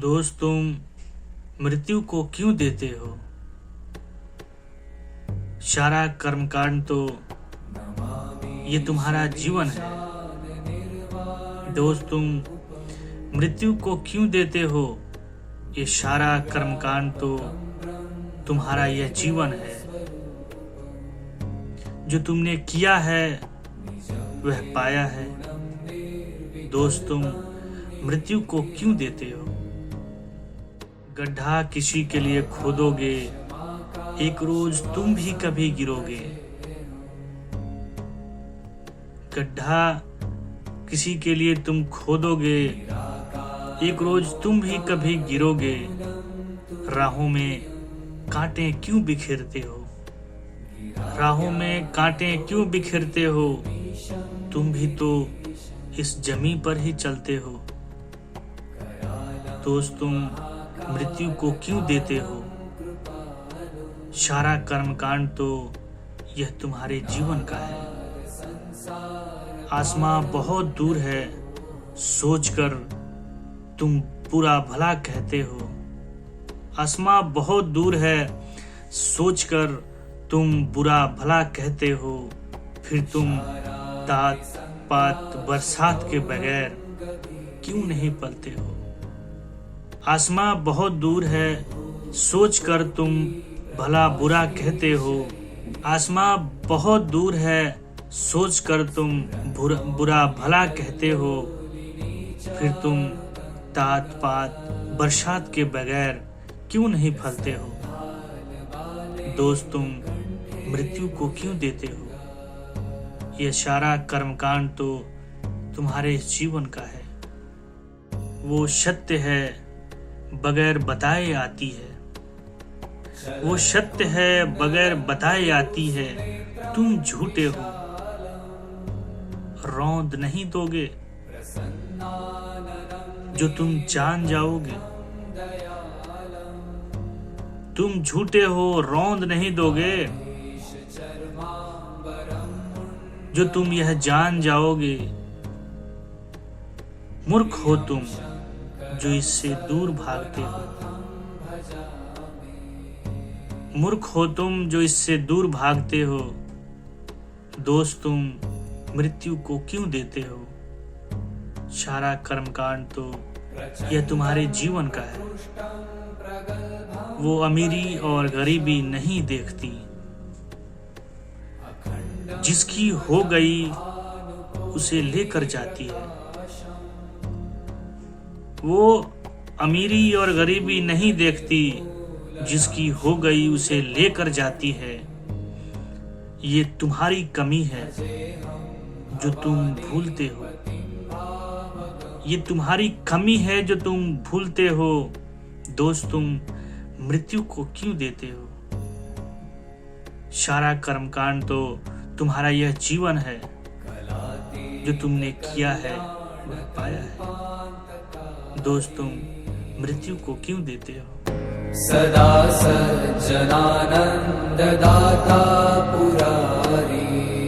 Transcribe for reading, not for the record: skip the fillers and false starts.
दोस्त, तुम मृत्यु को क्यों देते हो? सारा कर्मकांड तो ये तुम्हारा जीवन है। दोस्त, तुम मृत्यु को क्यों देते हो? ये सारा कर्मकांड तो तुम्हारा यह जीवन है। जो तुमने किया है वह पाया है। दोस्त, तुम मृत्यु को क्यों देते हो? गड्ढा किसी के लिए खोदोगे, एक रोज तुम भी कभी गिरोगे। गड्ढा किसी के लिए तुम खोदोगे, एक रोज तुम भी कभी गिरोगे। राहों में कांटे क्यों बिखेरते हो? राहों में कांटे क्यों बिखेरते हो? तुम भी तो इस जमी पर ही चलते हो। दोस्त, तुम मृत्यु को क्यों देते हो? सारा कर्मकांड तो यह तुम्हारे जीवन का है। आसमां बहुत दूर है, सोचकर तुम बुरा भला कहते हो। आसमां बहुत दूर है, सोचकर तुम बुरा भला कहते हो। फिर तुम तात पात बरसात के बगैर क्यों नहीं पलते हो? आसमां बहुत दूर है, सोचकर तुम भला बुरा कहते हो। आसमां बहुत दूर है, सोचकर तुम बुरा भला कहते हो। फिर तुम तात पात बरसात के बगैर क्यों नहीं फलते हो? दोस्त, तुम मृत्यु को क्यों देते हो? यह सारा कर्मकांड तो तुम्हारे जीवन का है। वो सत्य है, बगैर बताए आती है। वो सत्य है, बगैर बताए आती है। तुम झूठे हो, रौंद नहीं दोगे जो तुम जान जाओगे। तुम झूठे हो, रौंद नहीं दोगे जो तुम यह जान जाओगे। मूर्ख हो तुम जो इससे दूर भागते हो। मूर्ख हो तुम जो इससे दूर भागते हो। दोस्त, तुम मृत्यु को क्यों देते हो? सारा कर्मकांड तो यह तुम्हारे जीवन का है। वो अमीरी और गरीबी नहीं देखती। जिसकी हो गई उसे लेकर जाती है। वो अमीरी और गरीबी नहीं देखती, जिसकी हो गई उसे लेकर जाती है। ये तुम्हारी कमी है जो तुम भूलते हो। ये तुम्हारी कमी है जो तुम भूलते हो। दोस्त, तुम मृत्यु को क्यों देते हो? सारा कर्मकांड तो तुम्हारा यह जीवन है। जो तुमने किया है वह पाया है। दोस्त, तुम मृत्यु को क्यों देते हो? सदा सज्जनानंद दाता पुरारी।